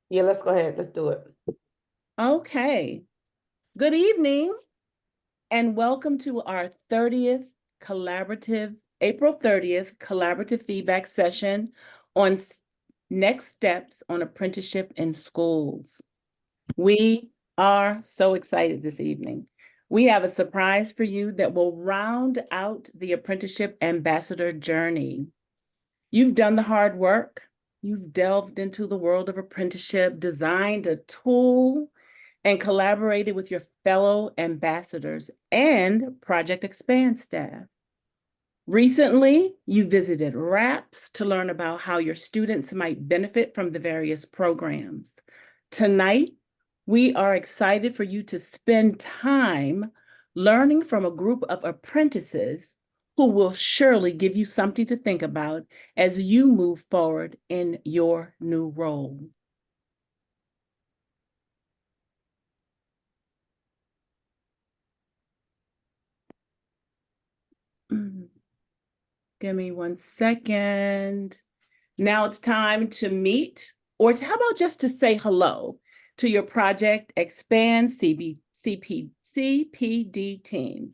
Yeah, let's go ahead. Let's do it. Okay. Good evening and welcome to our 30th April 30th collaborative feedback session on next steps on apprenticeship in schools. We are so excited this evening. We have a surprise for you that will round out the apprenticeship ambassador journey. You've done the hard work. You've delved into the world of apprenticeship, designed a tool and collaborated with your fellow ambassadors and Project Expand staff. Recently, you visited RAPS to learn about how your students might benefit from the various programs. Tonight, we are excited for you to spend time learning from a group of apprentices who will surely give you something to think about as you move forward in your new role. Give me 1 second. Now it's time to meet, or how about just to say hello to your Project Expand CPD team.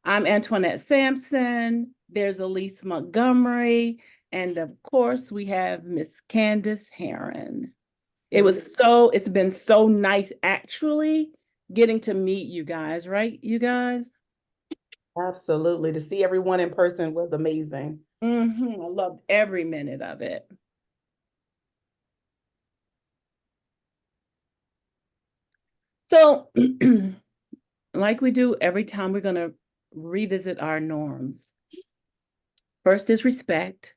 I'm Antoinette Sampson. There's Elise Montgomery. And of course, we have Miss Candace Heron. It's been so nice actually getting to meet you guys, right? You guys? Absolutely. To see everyone in person was amazing. I loved every minute of it. So, like we do every time, we're going to revisit our norms. First is respect.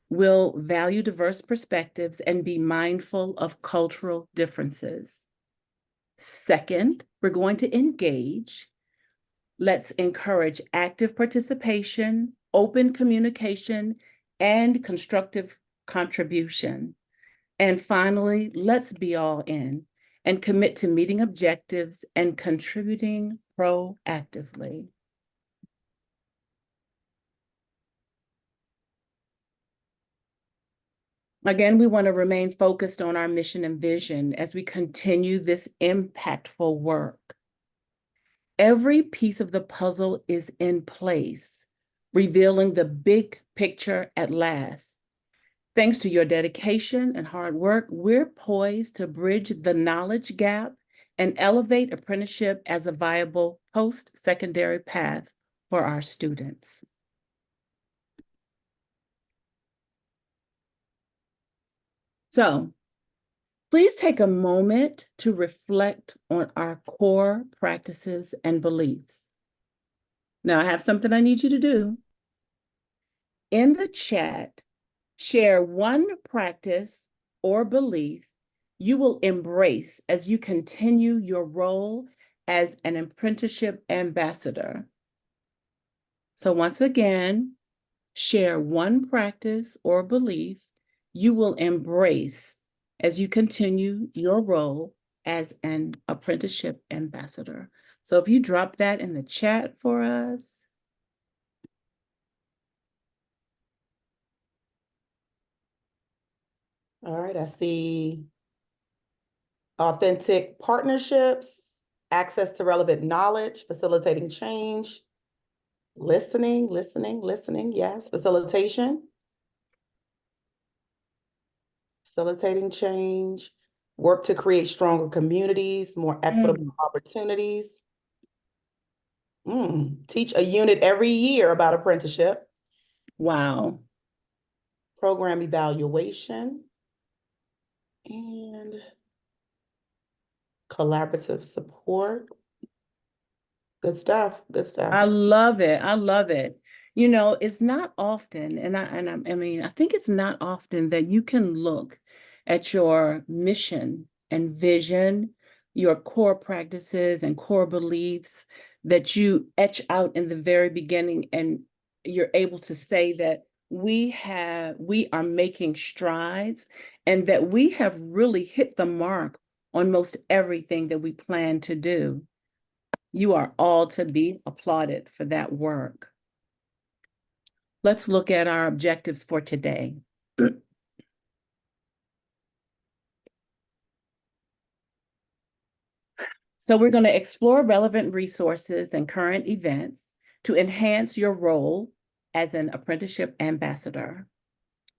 We'll value diverse perspectives and be mindful of cultural differences. Second, we're going to engage. Let's encourage active participation, open communication, and constructive contribution. And finally, let's be all in and commit to meeting objectives and contributing proactively. Again, we want to remain focused on our mission and vision as we continue this impactful work. Every piece of the puzzle is in place, revealing the big picture at last. Thanks to your dedication and hard work, we're poised to bridge the knowledge gap and elevate apprenticeship as a viable post-secondary path for our students. So, please take a moment to reflect on our core practices and beliefs. Now, I have something I need you to do. In the chat, share one practice or belief you will embrace as you continue your role as an apprenticeship ambassador. So, once again, share one practice or belief you will embrace as you continue your role as an apprenticeship ambassador. So if you drop that in the chat for us. All right. I see authentic partnerships, access to relevant knowledge, facilitating change, listening. Yes. Facilitating change, work to create stronger communities, more equitable Mm, opportunities. Teach a unit every year about apprenticeship, wow. program evaluation, and collaborative support. Good stuff. Good stuff. I love it. I love it. You know, it's not often, I mean, I think it's not often that you can look at your mission and vision, your core practices and core beliefs that you etch out in the very beginning, and you're able to say that we are making strides and that we have really hit the mark on most everything that we plan to do. You are all to be applauded for that work. Let's look at our objectives for today. So we're going to explore relevant resources and current events to enhance your role as an apprenticeship ambassador.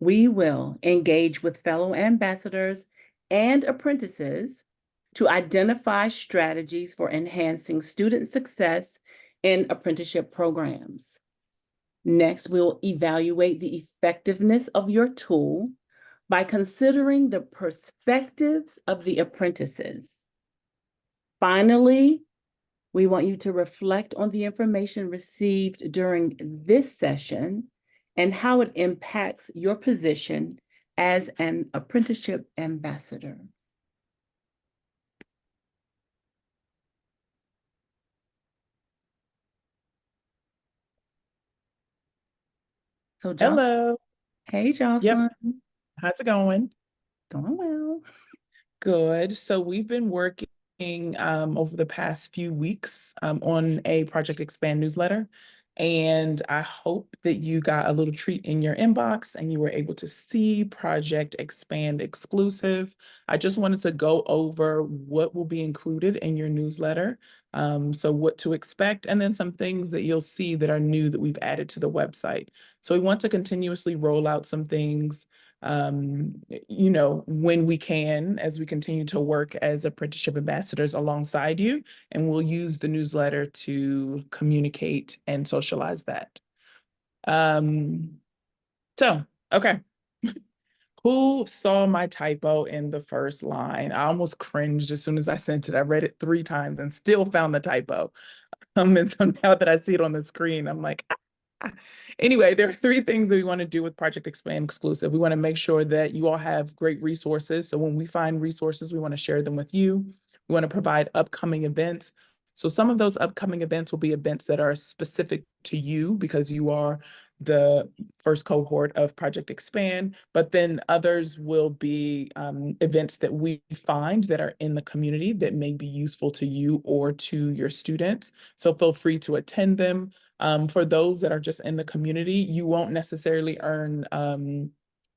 We will engage with fellow ambassadors and apprentices to identify strategies for enhancing student success in apprenticeship programs. Next, we'll evaluate the effectiveness of your tool by considering the perspectives of the apprentices. Finally, we want you to reflect on the information received during this session and how it impacts your position as an apprenticeship ambassador. So Jocelyn, Hello. hey Yep. Jocelyn, How's it going? doing well. Good. So we've been working over the past few weeks on a Project Expand newsletter. And I hope that you got a little treat in your inbox and you were able to see Project Expand exclusive. I just wanted to go over what will be included in your newsletter. So what to expect, and then some things that you'll see that are new that we've added to the website. So we want to continuously roll out some things when we can, as we continue to work as apprenticeship ambassadors alongside you, and we'll use the newsletter to communicate and socialize that. So, okay. Who saw my typo in the first line? I almost cringed as soon as I sent it. I read it 3 times and still found the typo. And so now that I see it on the screen, I'm like, anyway, there are 3 things that we want to do with Project Expand Exclusive. We want to make sure that you all have great resources. So when we find resources, we want to share them with you. We want to provide upcoming events. So some of those upcoming events will be events that are specific to you because you are the first cohort of Project Expand, but then others will be events that we find that are in the community that may be useful to you or to your students. So feel free to attend them. For those that are just in the community, you won't necessarily earn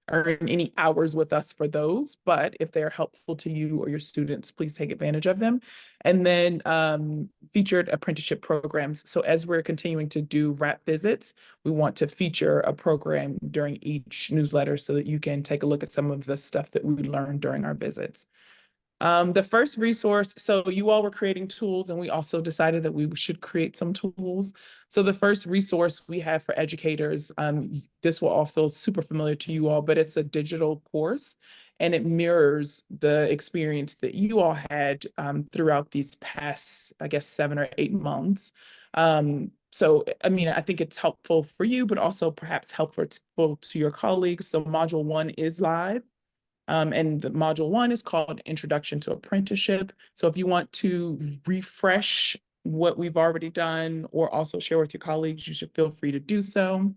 any hours with us for those, but if they're helpful to you or your students, please take advantage of them. And then featured apprenticeship programs. So as we're continuing to do RAP visits, we want to feature a program during each newsletter so that you can take a look at some of the stuff that we learned during our visits. The first resource, so you all were creating tools and we also decided that we should create some tools. So the first resource we have for educators, this will all feel super familiar to you all, but it's a digital course and it mirrors the experience that you all had throughout these past, I guess, 7 or 8 months. So, I mean, I think it's helpful for you, but also perhaps helpful to your colleagues. So module 1 is live. And the module 1 is called Introduction to Apprenticeship. So if you want to refresh what we've already done or also share with your colleagues, you should feel free to do so.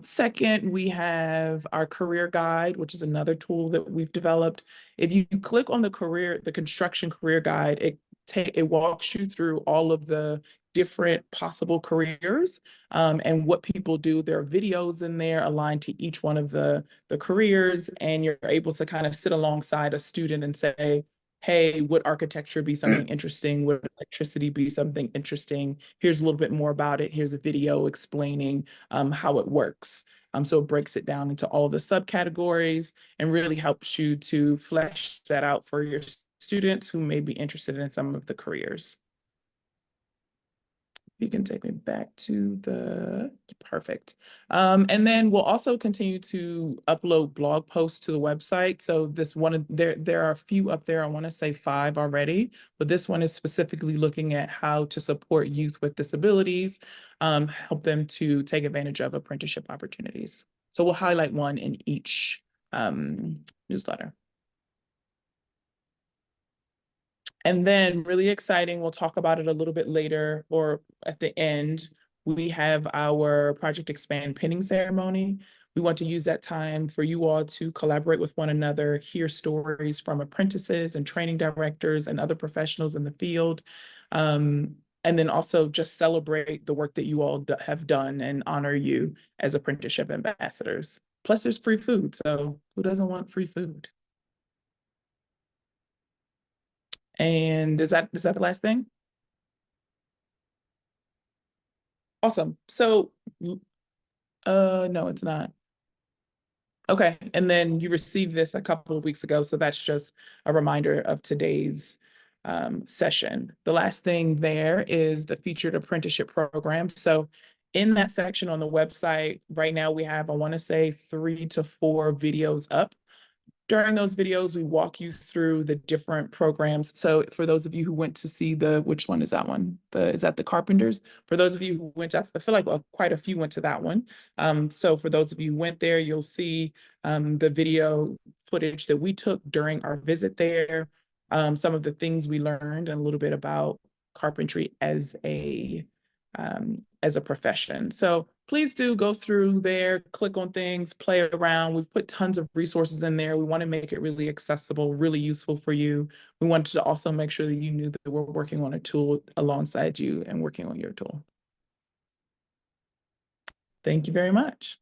Second, we have our career guide, which is another tool that we've developed. If you click on the construction career guide, it walks you through all of the different possible careers and what people do. There are videos in there aligned to each one of the careers, and you're able to kind of sit alongside a student and say, hey, would architecture be something interesting? Would electricity be something interesting? Here's a little bit more about it. Here's a video explaining how it works. So it breaks it down into all the subcategories and really helps you to flesh that out for your students who may be interested in some of the careers. You can take me back to the perfect. And then we'll also continue to upload blog posts to the website. So this one, there are a few up there. I want to say 5 already, but this one is specifically looking at how to support youth with disabilities, help them to take advantage of apprenticeship opportunities. So we'll highlight one in each newsletter. And then really exciting, we'll talk about it a little bit later or at the end, we have our Project Expand pinning ceremony. We want to use that time for you all to collaborate with one another, hear stories from apprentices and training directors and other professionals in the field. And then also just celebrate the work that you all have done and honor you as apprenticeship ambassadors. Plus there's free food, so who doesn't want free food? And is that the last thing? Awesome. So, no, it's not. Okay, and then you received this a couple of weeks ago, so that's just a reminder of today's session. The last thing there is the featured apprenticeship program. So in that section on the website, right now we have, I want to say 3 to 4 videos up. During those videos, we walk you through the different programs. So for those of you who went to see which one is that one? Is that the Carpenters? For those of you who went, I feel like quite a few went to that one. So for those of you who went there, you'll see the video footage that we took during our visit there, some of the things we learned, and a little bit about carpentry as a profession. So please do go through there, click on things, play around. We've put tons of resources in there. We want to make it really accessible, really useful for you. We wanted to also make sure that you knew that we're working on a tool alongside you and working on your tool. Thank you very much.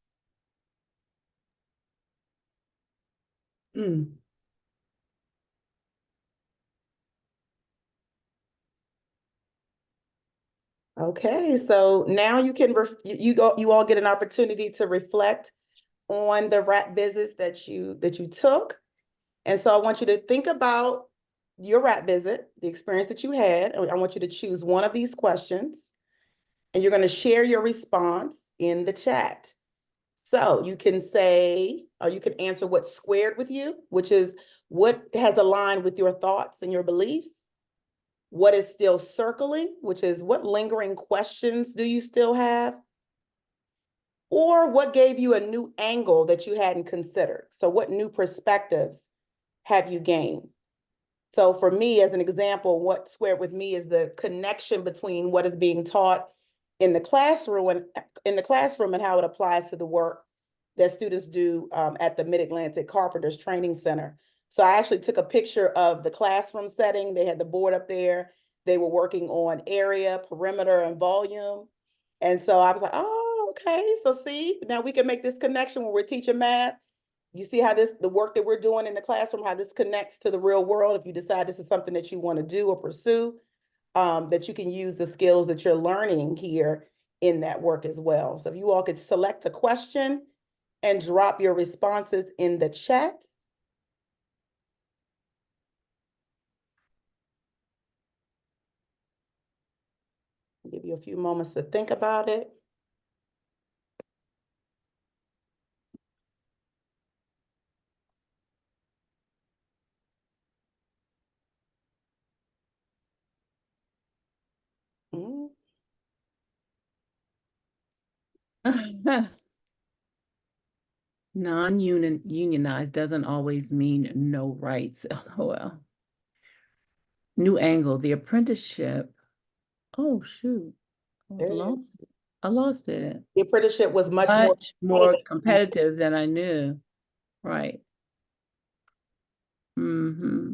Okay, so now you can you all get an opportunity to reflect on the RAP visits that you took. And so I want you to think about your RAP visit, the experience that you had. I want you to choose one of these questions, and you're going to share your response in the chat. So you can say, or you can answer what's squared with you, which is what has aligned with your thoughts and your beliefs. What is still circling, which is what lingering questions do you still have? Or what gave you a new angle that you hadn't considered? So what new perspectives have you gained? So for me, as an example, what squared with me is the connection between what is being taught in the classroom and how it applies to the work that students do at the Mid-Atlantic Carpenters Training Center. So I actually took a picture of the classroom setting. They had the board up there. They were working on area, perimeter, and volume. And so I was like, oh, okay. So see, now we can make this connection when we're teaching math. You see how the work that we're doing in the classroom, how this connects to the real world. If you decide this is something that you want to do or pursue, that you can use the skills that you're learning here in that work as well. So if you all could select a question and drop your responses in the chat. I'll give you a few moments to think about it. Mm. Non-unionized doesn't always mean no rights. LOL. New angle, the apprenticeship. Oh, shoot. I lost it. I lost it. The apprenticeship was much more competitive than I knew. Right. Mm-hmm.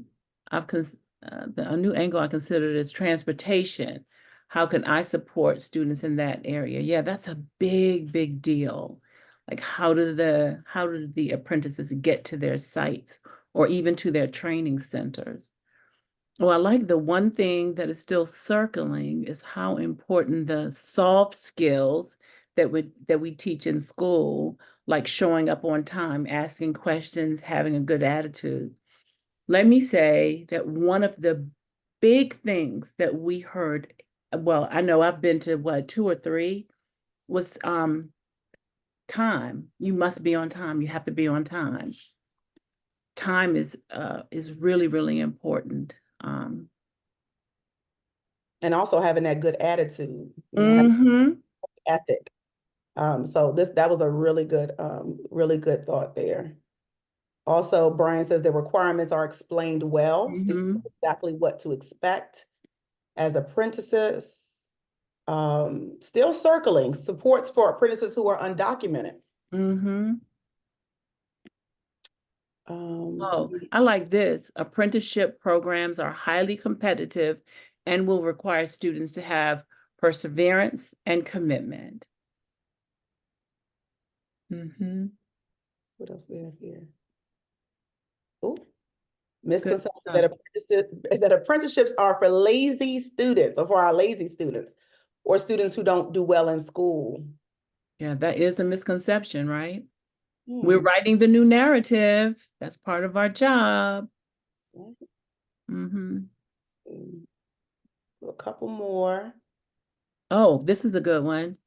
A new angle I considered is transportation. How can I support students in that area? Yeah, that's a big, big deal. Like how do the apprentices get to their sites or even to their training centers? Well, I like the one thing that is still circling is how important the soft skills that we teach in school, like showing up on time, asking questions, having a good attitude. Let me say that one of the big things that we heard, well, I know I've been to 2 or 3, was time. You must be on time. You have to be on time. Time is really, really important. And also having that good attitude, ethic. So that was a really good thought there. Also, Brian says the requirements are explained well. Students know exactly what to expect as apprentices. Still circling supports for apprentices who are undocumented. I like this. Apprenticeship programs are highly competitive and will require students to have perseverance and commitment. What else we have here? Oh, Misconception stuff. that apprenticeships are for lazy students or for our lazy students or students who don't do well in school. Yeah, that is a misconception, right? Hmm. We're writing the new narrative. That's part of our job. Mm-hmm. A couple more. Oh, this is a good one.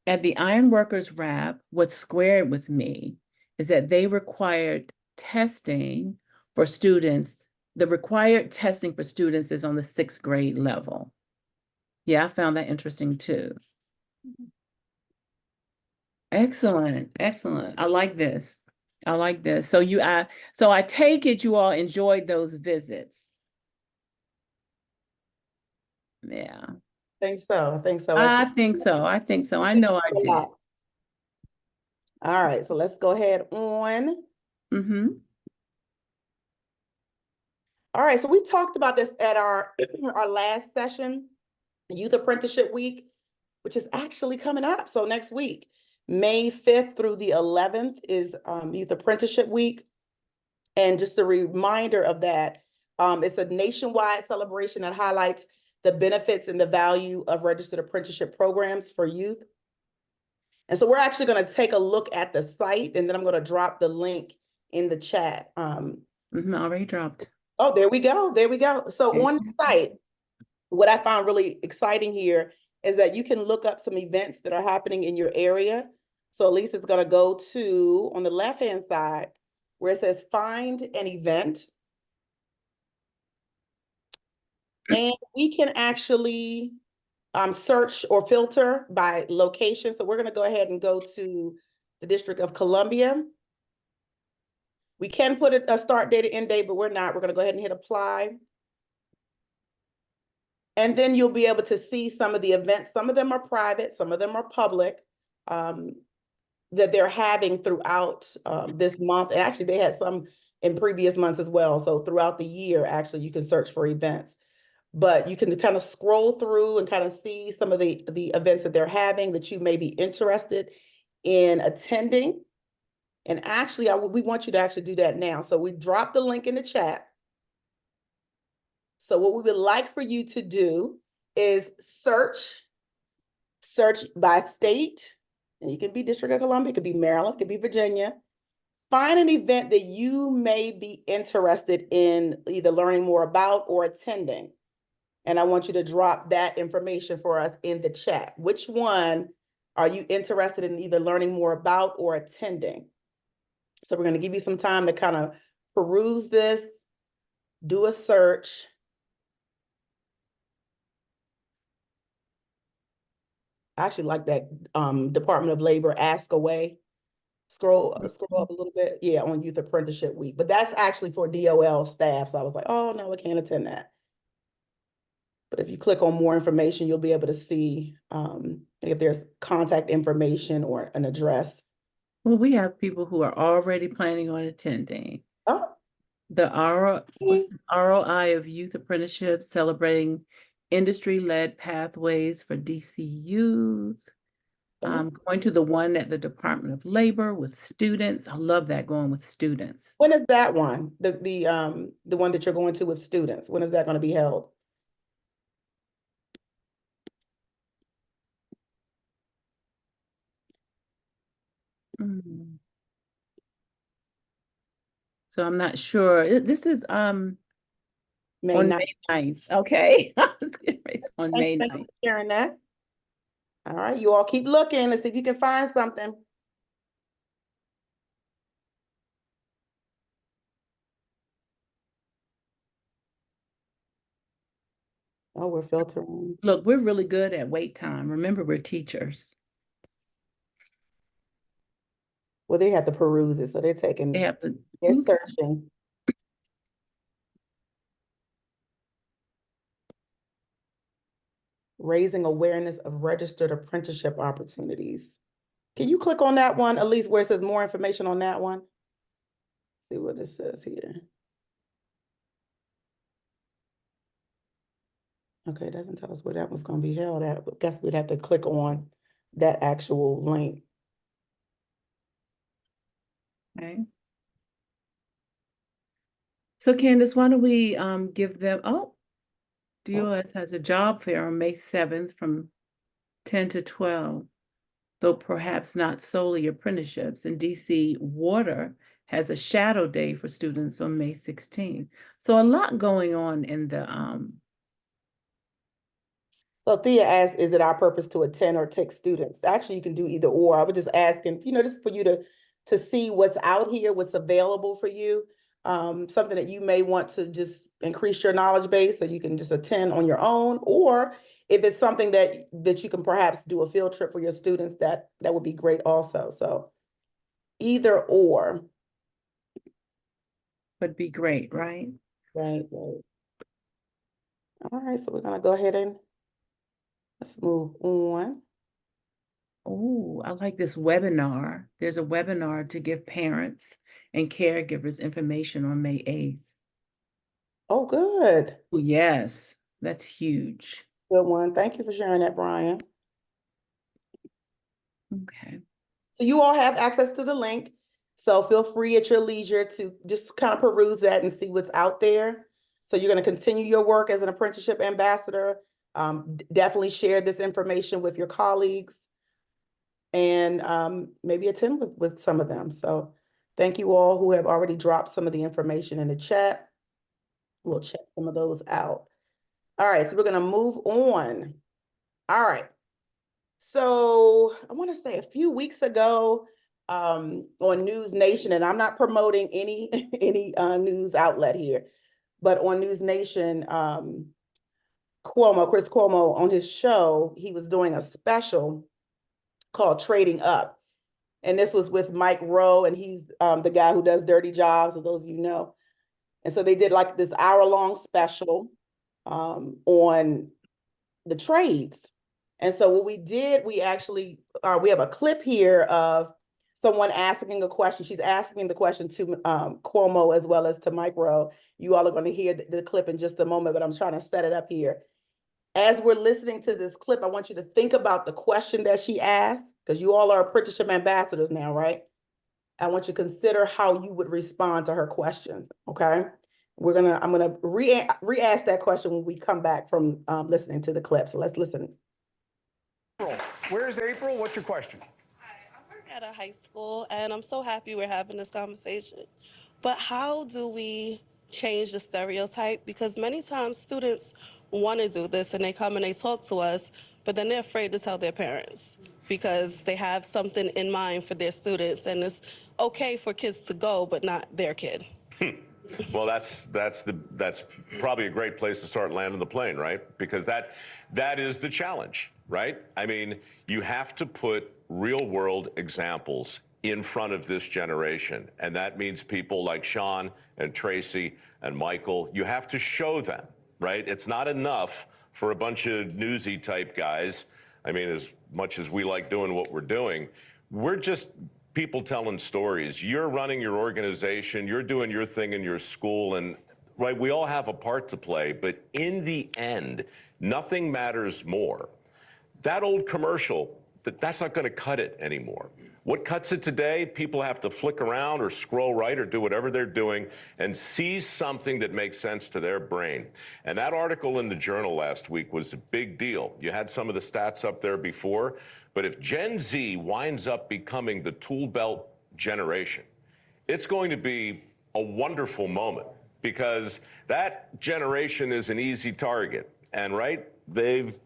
At the Ironworkers Wrap, what's squared with me is that they required testing for students. The required testing for students is on the 6th grade level. Yeah, I found that interesting too. Excellent, excellent. I like this. I like this. So I take it you all enjoyed those visits. Yeah. I think so. I think so. I think so. I think so. I know I did. All right, so let's go ahead on. Mm-hmm. All right, so we talked about this at our last session, Youth Apprenticeship Week, which is actually coming up. So next week, May 5th through the 11th is Youth Apprenticeship Week. And just a reminder of that, it's a nationwide celebration that highlights the benefits and the value of registered apprenticeship programs for youth. And so we're actually going to take a look at the site, and then I'm going to drop the link in the chat. Already dropped. Oh, there we go. There we go. So on the site, what I found really exciting here is that you can look up some events that are happening in your area. So Lisa's going to go to, on the left-hand side, where it says find an event. And we can actually search or filter by location. So we're going to go ahead and go to the District of Columbia. We can put a start date and end date, but we're not. We're going to go ahead and hit apply. And then you'll be able to see some of the events. Some of them are private, some of them are public, that they're having throughout this month. And actually, they had some in previous months as well. So throughout the year, actually, you can search for events. But you can kind of scroll through and kind of see some of the events that they're having that you may be interested in attending. And actually, we want you to actually do that now. So we dropped the link in the chat. So what we would like for you to do is search by state, and you can be District of Columbia, it could be Maryland, it could be Virginia. Find an event that you may be interested in either learning more about or attending. And I want you to drop that information for us in the chat. Which one are you interested in either learning more about or attending? So we're going to give you some time to kind of peruse this, do a search. I actually like that Department of Labor Ask Away. Scroll up a little bit. Yeah, on Youth Apprenticeship Week. But that's actually for DOL staff. So I was like, oh, no, we can't attend that. But if you click on more information, you'll be able to see if there's contact information or an address. Well, we have people who are already planning on attending. Oh, The ROI of Youth Apprenticeship, celebrating industry-led pathways for DCUs. I'm going to the one at the Department of Labor with students. I love that, going with students. when is that one? The one that you're going to with students. When is that going to be held? So I'm not sure. This is May on 9th. May 9th. Okay. It's on May Thank you 9th. for sharing that. All right, you all keep looking. Let's see if you can find something. Oh, we're filtering. Look, we're really good at wait time. Remember, we're teachers. Well, they have to peruse it, so they're taking, They have to. they're searching. Raising awareness of registered apprenticeship opportunities. Can you click on that one, at least where it says more information on that one? See what it says here. Okay, it doesn't tell us where that one's going to be held at. I guess we'd have to click on that actual link. Okay. So Candace, why don't we give them, DOS has a job fair on May 7th from 10 to 12, though perhaps not solely apprenticeships. And DC Water has a shadow day for students on May 16th. So a lot going on in the So Thea asked, is it our purpose to attend or take students? Actually, you can do either or. I was just asking, just for you to see what's out here, what's available for you. Something that you may want to just increase your knowledge base so you can just attend on your own, or if it's something that you can perhaps do a field trip for your students, that would be great also. So either or. would be great, right? Right. All right, so we're gonna go ahead and let's move on. Oh, I like this webinar. There's a webinar to give parents and caregivers information on May 8th. Oh, good. Oh, yes, that's huge. Good one. Thank you for sharing that, Brian. Okay. So you all have access to the link. So feel free at your leisure to just kind of peruse that and see what's out there. So you're going to continue your work as an apprenticeship ambassador. Definitely share this information with your colleagues and maybe attend with some of them. So thank you all who have already dropped some of the information in the chat. We'll check some of those out. All right, so we're going to move on. All right. So I want to say a few weeks ago on News Nation, and I'm not promoting any news outlet here, but on News Nation, Chris Cuomo, on his show, he was doing a special called Trading Up. And this was with Mike Rowe, and he's the guy who does Dirty Jobs, for those of you know. And so they did like this hour-long special on the trades. And so what we did, we actually, we have a clip here of someone asking a question. She's asking the question to Cuomo as well as to Mike Rowe. You all are going to hear the clip in just a moment, but I'm trying to set it up here. As we're listening to this clip, I want you to think about the question that she asked, because you all are apprenticeship ambassadors now, right? I want you to consider how you would respond to her question, okay? I'm gonna re-ask that question when we come back from listening to the clip. So let's listen. Where's April? What's your question? Hi, I work at a high school, and I'm so happy we're having this conversation. But how do we change the stereotype? Because many times students want to do this, and they come and they talk to us, but then they're afraid to tell their parents because they have something in mind for their students, and it's okay for kids to go, but not their kid. Well, that's probably a great place to start landing the plane, right? Because that is the challenge, right? I mean, you have to put real world examples in front of this generation. And that means people like Sean and Tracy and Michael. You have to show them, right? It's not enough for a bunch of newsy type guys. I mean, as much as we like doing what we're doing, we're just people telling stories. You're running your organization, you're doing your thing in your school, and right, we all have a part to play, but in the end, nothing matters more. That old commercial, that's not going to cut it anymore. What cuts it today? People have to flick around or scroll right or do whatever they're doing and see something that makes sense to their brain. And that article in the Journal last week was a big deal. You had some of the stats up there before, but if Gen Z winds up becoming the tool belt generation, it's going to be a wonderful moment because that generation is an easy target. And right,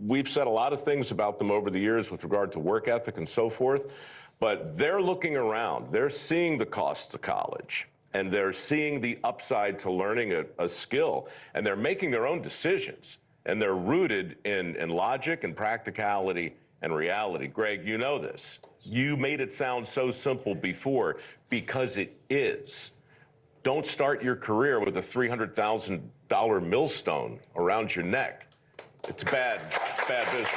we've said a lot of things about them over the years with regard to work ethic and so forth, but they're looking around. They're seeing the costs of college, and they're seeing the upside to learning a skill, and they're making their own decisions, and they're rooted in logic and practicality and reality. Greg, you know this. You made it sound so simple before because it is. Don't start your career with a $300,000 millstone around your neck. It's bad business.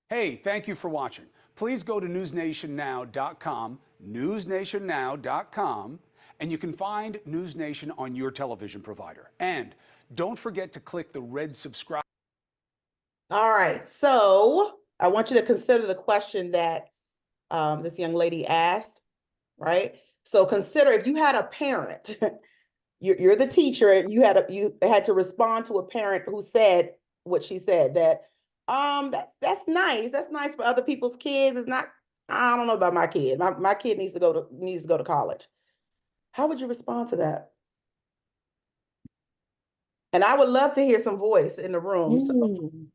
Hey, thank you for watching. Please go to newsnationnow.com, newsnationnow.com, and you can find News Nation on your television provider. And don't forget to click the red subscribe. All right, so I want you to consider the question that this young lady asked, right? So consider if you had a parent you're the teacher, and you had to respond to a parent who said what she said, that that's nice. That's nice for other people's kids. It's not, I don't know about my kid. My kid needs to go to college. How would you respond to that? And I would love to hear some voice in the room. So Ooh.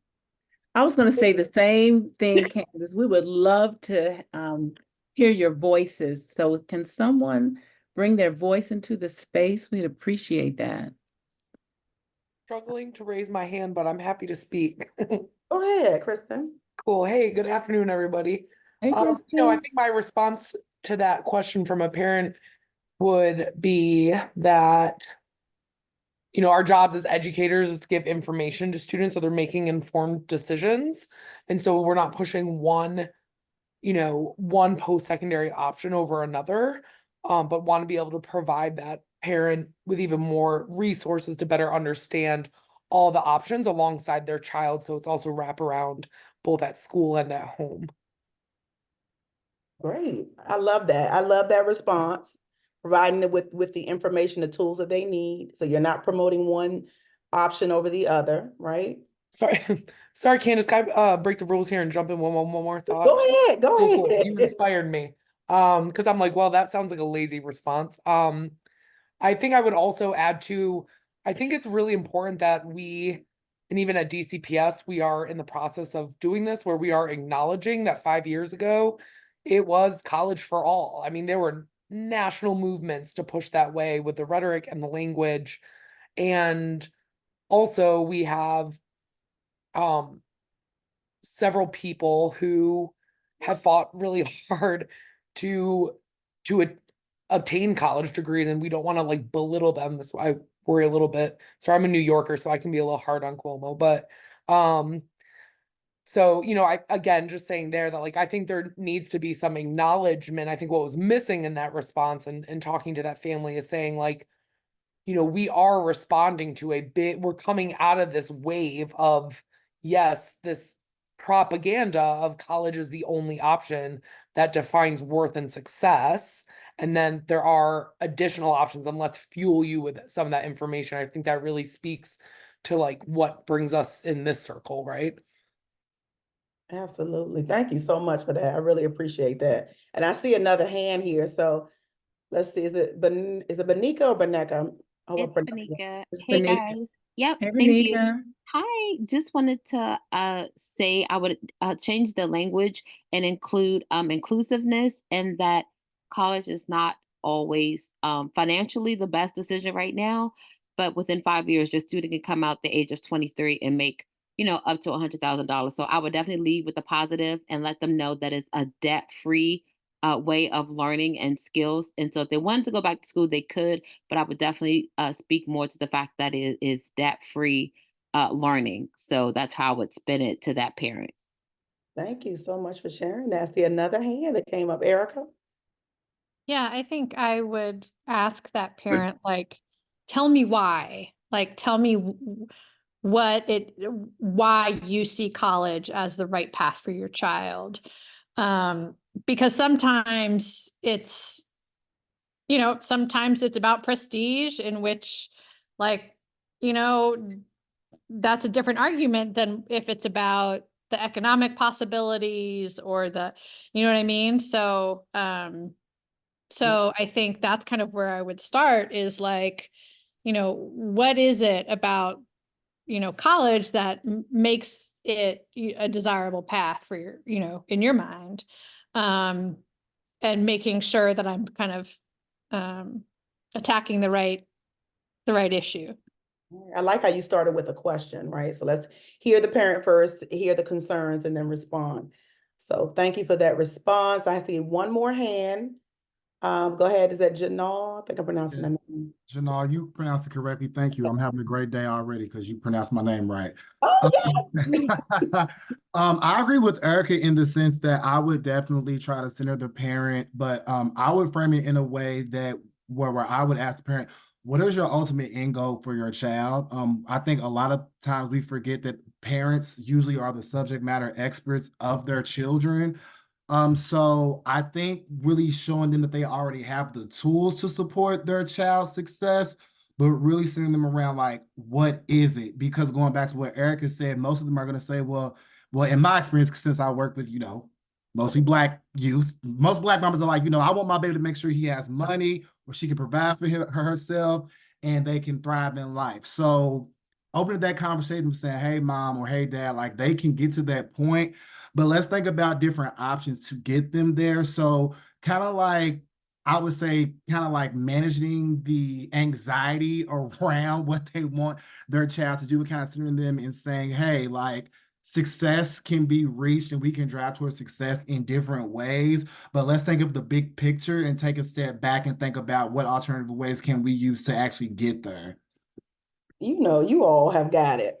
I was going to say the same thing, Candace. We would love to hear your voices. So can someone bring their voice into the space? We'd appreciate that. Struggling to raise my hand, but I'm happy to speak. go ahead, Kristen. Cool. Hey, good afternoon, everybody. Hey, I Kristen. think my response to that question from a parent would be that, our jobs as educators is to give information to students so they're making informed decisions. And so we're not pushing one post-secondary option over another, but want to be able to provide that parent with even more resources to better understand all the options alongside their child. So it's also wraparound both at school and at home. Great. I love that. I love that response. Providing it with the information, the tools that they need. So you're not promoting one option over the other, right? Sorry, sorry, Candace, can I break the rules here and jump in one more thought? Go ahead. Go Cool, ahead. You inspired me. Because I'm like, well, that sounds like a lazy response. I think I would also add to, I think it's really important that we, and even at DCPS, we are in the process of doing this, where we are acknowledging that 5 years ago, it was college for all. I mean, there were national movements to push that way with the rhetoric and the language. And also we have several people who have fought really hard to obtain college degrees, and we don't want to like belittle them. That's why I worry a little bit. So I'm a New Yorker, so I can be a little hard on Cuomo, but so, I again just saying there that like I think there needs to be some acknowledgement. I think what was missing in that response and talking to that family is saying like, we are responding to we're coming out of this wave of, yes, this propaganda of college is the only option that defines worth and success. And then there are additional options, and let's fuel you with some of that information. I think that really speaks to like what brings us in this circle, right? Absolutely. Thank you so much for that. I really appreciate that. And I see another hand here. So let's see. Is it Benika or Beneka? It's Banika. It's Hey Benika. guys. Yep, Hey, thank you. Renika. Hi, just wanted to say I would change the language and include inclusiveness, and that college is not always financially the best decision right now, but within 5 years, your student can come out the age of 23 and make, up to $100,000. So I would definitely lead with the positive and let them know that it's a debt-free way of learning and skills. And so if they wanted to go back to school, they could, but I would definitely speak more to the fact that it is debt-free learning. So that's how I would spin it to that parent. Thank you so much for sharing that. I see another hand that came up. Erica? Yeah, I think I would ask that parent, like, tell me why. Like, tell me why you see college as the right path for your child. Because sometimes it's about prestige, in which, like, you know, that's a different argument than if it's about the economic possibilities or you know what I mean? So, so I think that's kind of where I would start, is like, what is it about, college that makes it a desirable path for in your mind? And making sure that I'm kind of attacking the right issue. I like how you started with a question, right? So let's hear the parent first, hear the concerns, and then respond. So thank you for that response. I see one more hand. Go ahead. Is that Janal? I think I'm pronouncing that name. Janal, you pronounced it correctly. Thank you. I'm having a great day already because you pronounced my name right. Oh, yes. I agree with Erica in the sense that I would definitely try to center the parent, but I would frame it in a way that where I would ask the parent, what is your ultimate end goal for your child? I think a lot of times we forget that parents usually are the subject matter experts of their children. So I think really showing them that they already have the tools to support their child's success, but really sending them around like, what is it? Because going back to what Erica said, most of them are going to say, well, in my experience, since I work with, mostly Black youth, most Black mamas are like, I want my baby to make sure he has money or she can provide for herself and they can thrive in life. So opening that conversation saying, hey, mom, or hey, dad, like they can get to that point, but let's think about different options to get them there. So kind of like, I would say kind of like managing the anxiety around what they want their child to do, kind of centering them and saying, hey, like success can be reached and we can drive towards success in different ways. But let's think of the big picture and take a step back and think about what alternative ways can we use to actually get there. You all have got it.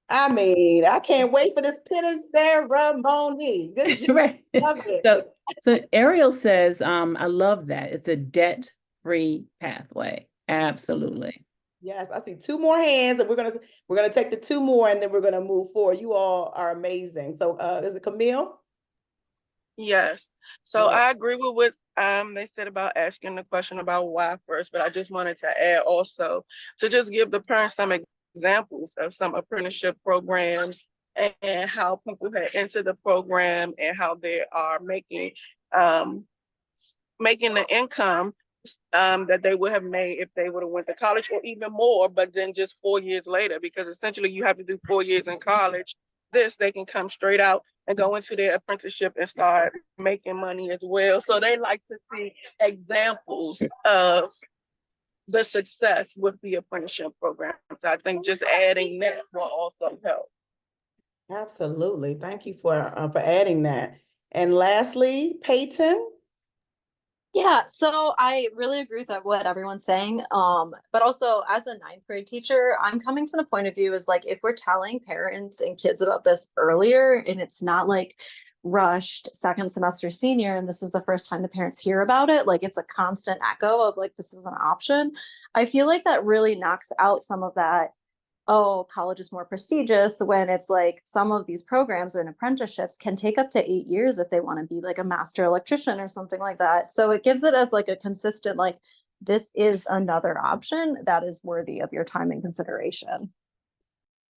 I mean, I can't wait for this penance ceremony. Good job. Right. Love it. So Ariel says, I love that. It's a debt-free pathway. Absolutely. Yes, I see two more hands, and we're gonna take the two more, and then we're gonna move forward. You all are amazing. So, is it Camille? Yes. So Yeah. I agree with what they said about asking the question about why first, but I just wanted to add also to just give the parents some examples of some apprenticeship programs and how people had entered the program and how they are making the income that they would have made if they would have went to college or even more, but then just 4 years later, because essentially you have to do 4 years in college. They can come straight out and go into their apprenticeship and start making money as well. So they like to see examples of the success with the apprenticeship program. So I think just adding that will also help. Absolutely. Thank you for adding that. And lastly, Peyton. Yeah, so I really agree with what everyone's saying. But also as a ninth grade teacher, I'm coming from the point of view is like if we're telling parents and kids about this earlier and it's not like rushed second semester senior and this is the first time the parents hear about it, like it's a constant echo of like this is an option. I feel like that really knocks out some of that, oh, college is more prestigious, when it's like some of these programs and apprenticeships can take up to 8 years if they want to be like a master electrician or something like that. So it gives it as like a consistent, like, this is another option that is worthy of your time and consideration.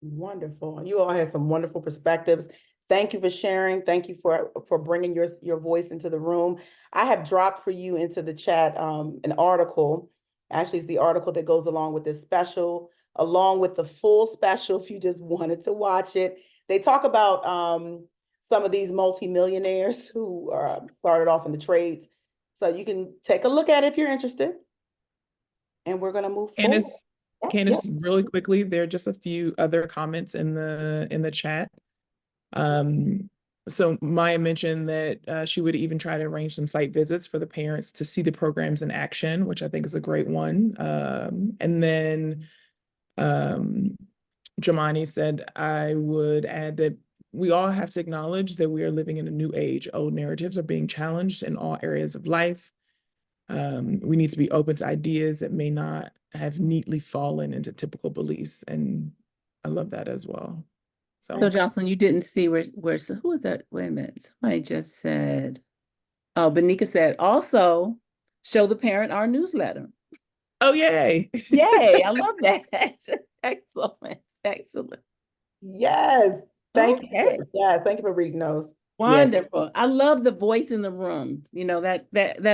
Wonderful. You all have some wonderful perspectives. Thank you for sharing. Thank you for bringing your voice into the room. I have dropped for you into the chat an article. Actually, it's the article that goes along with this special, along with the full special if you just wanted to watch it. They talk about some of these multimillionaires who started off in the trades. So you can take a look at it if you're interested. And we're going to move forward. Candace, really quickly, there are just a few other comments in the chat. So Maya mentioned that she would even try to arrange some site visits for the parents to see the programs in action, which I think is a great one. And then Jamani said, I would add that we all have to acknowledge that we are living in a new age. Old narratives are being challenged in all areas of life. We need to be open to ideas that may not have neatly fallen into typical beliefs. And I love that as well. So Jocelyn, you didn't see where so who is that? Wait a minute. Somebody just said, oh, Benika said, also show the parent our newsletter. Oh, yay. Yay. I love that. Excellent. Excellent. Yes. Thank you. Okay. Yeah, thank you for reading those. Wonderful. Yes. I love the voice in the room. You know, that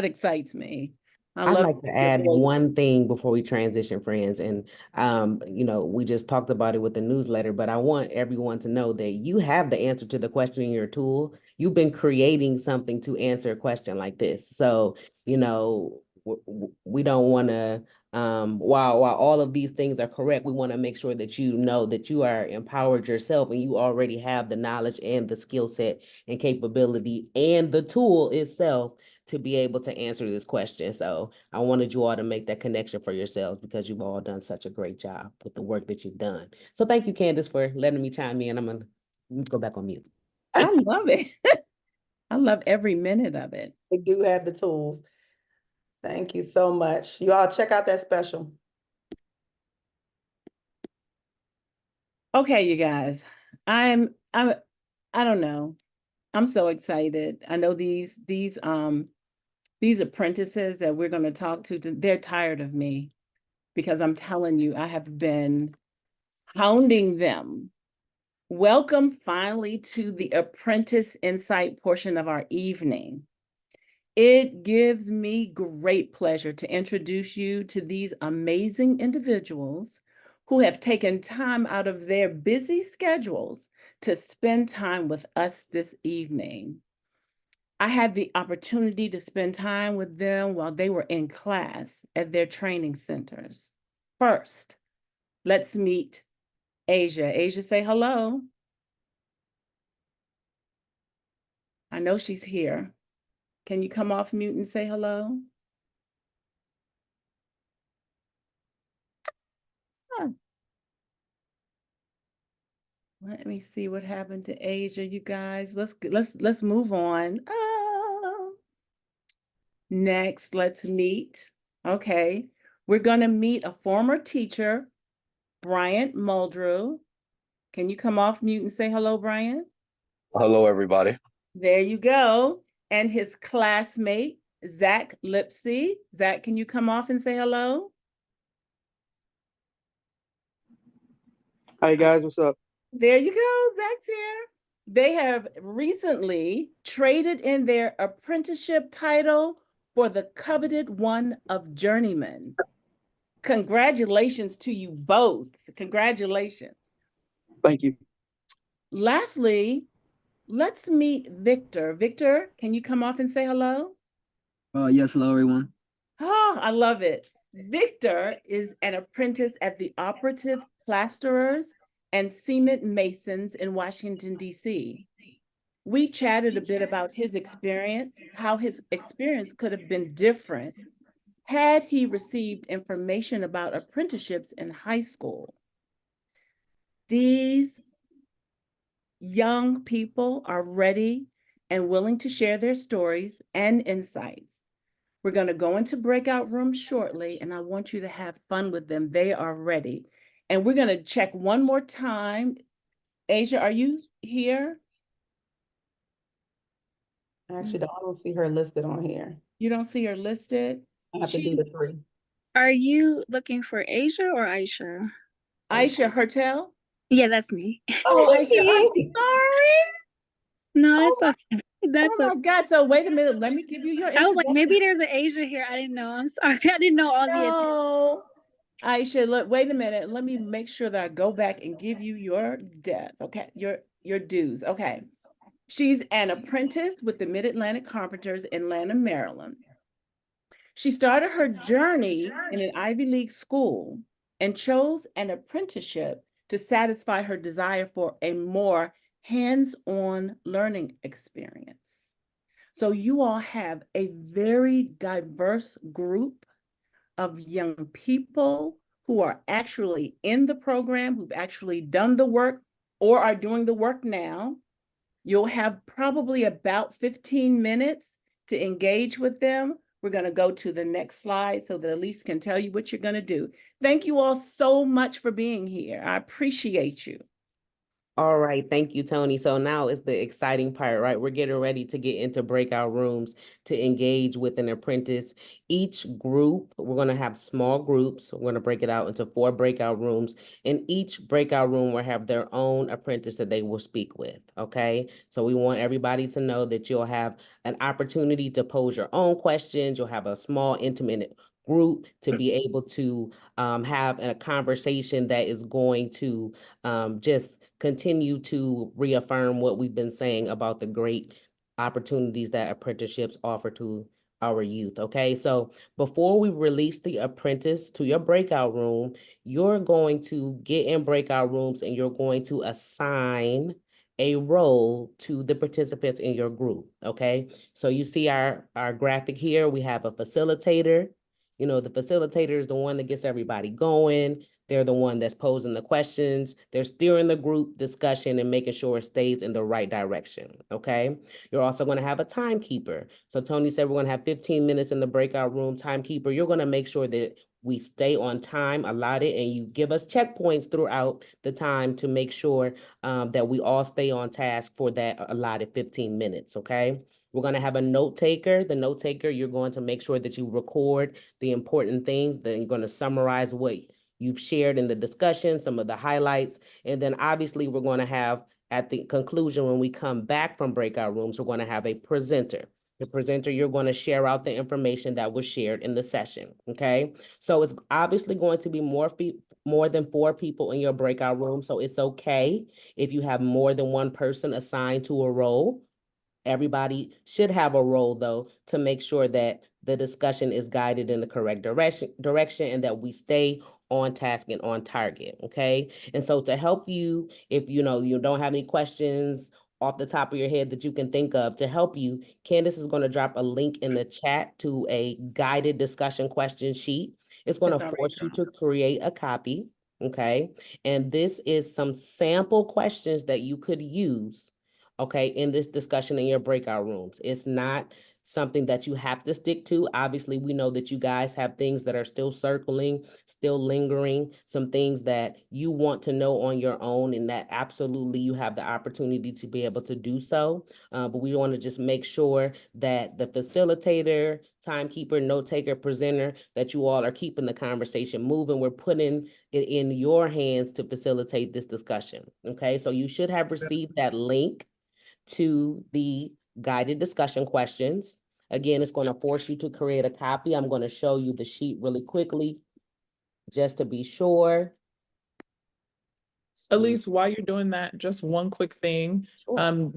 excites me. I'd like to add one thing before we transition, friends. And, we just talked about it with the newsletter, but I want everyone to know that you have the answer to the question in your tool. You've been creating something to answer a question like this. So, we don't want to, while all of these things are correct, we want to make sure that you know that you are empowered yourself and you already have the knowledge and the skill set and capability and the tool itself to be able to answer this question. So I wanted you all to make that connection for yourselves because you've all done such a great job with the work that you've done. So thank you, Candace, for letting me chime in. I'm going to go back on mute. I love it. I love every minute of it. We do have the tools. Thank you so much. You all check out that special. Okay, you guys. I don't know. I'm so excited. I know these apprentices that we're going to talk to, they're tired of me. because I'm telling you, I have been hounding them. Welcome finally to the Apprentice Insight portion of our evening. It gives me great pleasure to introduce you to these amazing individuals who have taken time out of their busy schedules to spend time with us this evening. I had the opportunity to spend time with them while they were in class at their training centers. First, let's meet Asia. Asia, say hello. I know she's here. Can you come off mute and say hello? Huh. Let me see what happened to Asia, you guys. Let's move on. Next, let's meet. Okay, we're gonna meet a former teacher, Bryant Muldrew. Can you come off mute and say hello, Bryant? Hello, everybody. There you go. And his classmate, Zach Lipsy. Zach, can you come off and say hello? Hi, guys. What's up? There you go. Zach's here. They have recently traded in their apprenticeship title for the coveted one of journeyman. Congratulations to you both. Congratulations. Thank you. Lastly, let's meet Victor. Victor, can you come off and say hello? Yes, hello, everyone. Oh, I love it. Victor is an apprentice at the Operative Plasterers and Cement Masons in Washington, D.C. We chatted a bit about his experience, how his experience could have been different had he received information about apprenticeships in high school. These young people are ready and willing to share their stories and insights. We're going to go into breakout rooms shortly, and I want you to have fun with them. They are ready. And we're going to check one more time. Asia, are you here? Actually, I don't see her listed on here. You don't see her listed? I have to do the 3. Are you looking for Asia or Aisha? Aisha Hertel? Yeah, that's me. Oh, Oh, Aisha, I'm sorry. No, Oh that's okay. That's Oh my okay. God. So wait a minute. Let me give you your I was like, introduction. maybe there's an Asia here. I didn't know. I'm sorry. I didn't know all the attention. No. Aisha, look, wait a minute. Let me make sure that I go back and give you your debt. Okay, your dues. Okay. She's an apprentice with the Mid-Atlantic Carpenters in Lanham, Maryland. She started her journey in an Ivy League school and chose an apprenticeship to satisfy her desire for a more hands-on learning experience. So you all have a very diverse group of young people who are actually in the program, who've actually done the work or are doing the work now. You'll have probably about 15 minutes to engage with them. We're going to go to the next slide so that Elise can tell you what you're going to do. Thank you all so much for being here. I appreciate you. All right, thank you, Tony. So now is the exciting part, right? We're getting ready to get into breakout rooms to engage with an apprentice. Each group, we're going to have small groups. We're going to break it out into 4 breakout rooms, and each breakout room will have their own apprentice that they will speak with, okay? So we want everybody to know that you'll have an opportunity to pose your own questions. You'll have a small, intimate group to be able to have a conversation that is going to just continue to reaffirm what we've been saying about the great opportunities that apprenticeships offer to our youth. Okay, so before we release the apprentice to your breakout room, you're going to get in breakout rooms and you're going to assign a role to the participants in your group. Okay, so you see our graphic here. We have a facilitator. You know, the facilitator is the one that gets everybody going. They're the one that's posing the questions. They're steering the group discussion and making sure it stays in the right direction, okay? You're also going to have a timekeeper. So Tony said we're going to have 15 minutes in the breakout room. Timekeeper, you're going to make sure that we stay on time allotted, and you give us checkpoints throughout the time to make sure that we all stay on task for that allotted 15 minutes, okay? We're going to have a note taker. The note taker, you're going to make sure that you record the important things. Then you're going to summarize what you've shared in the discussion, some of the highlights. And then obviously we're going to have, at the conclusion, when we come back from breakout rooms, we're going to have a presenter. The presenter, you're going to share out the information that was shared in the session, okay? So it's obviously going to be more than 4 people in your breakout room, so it's okay if you have more than one person assigned to a role. Everybody should have a role, though, to make sure that the discussion is guided in the correct direction and that we stay on task and on target, okay? And so to help you, if you don't have any questions off the top of your head that you can think of, to help you, Candace is going to drop a link in the chat to a guided discussion question sheet. It's going to force you to create a copy, okay? And this is some sample questions that you could use, okay, in this discussion in your breakout rooms. It's not something that you have to stick to. Obviously, we know that you guys have things that are still circling, still lingering, some things that you want to know on your own, and that absolutely you have the opportunity to be able to do so. But we want to just make sure that the facilitator, timekeeper, note taker, presenter, that you all are keeping the conversation moving. We're putting it in your hands to facilitate this discussion. Okay, so you should have received that link to the guided discussion questions. Again, it's going to force you to create a copy. I'm going to show you the sheet really quickly just to be sure. Elise, while you're doing that, just one quick thing. Sure.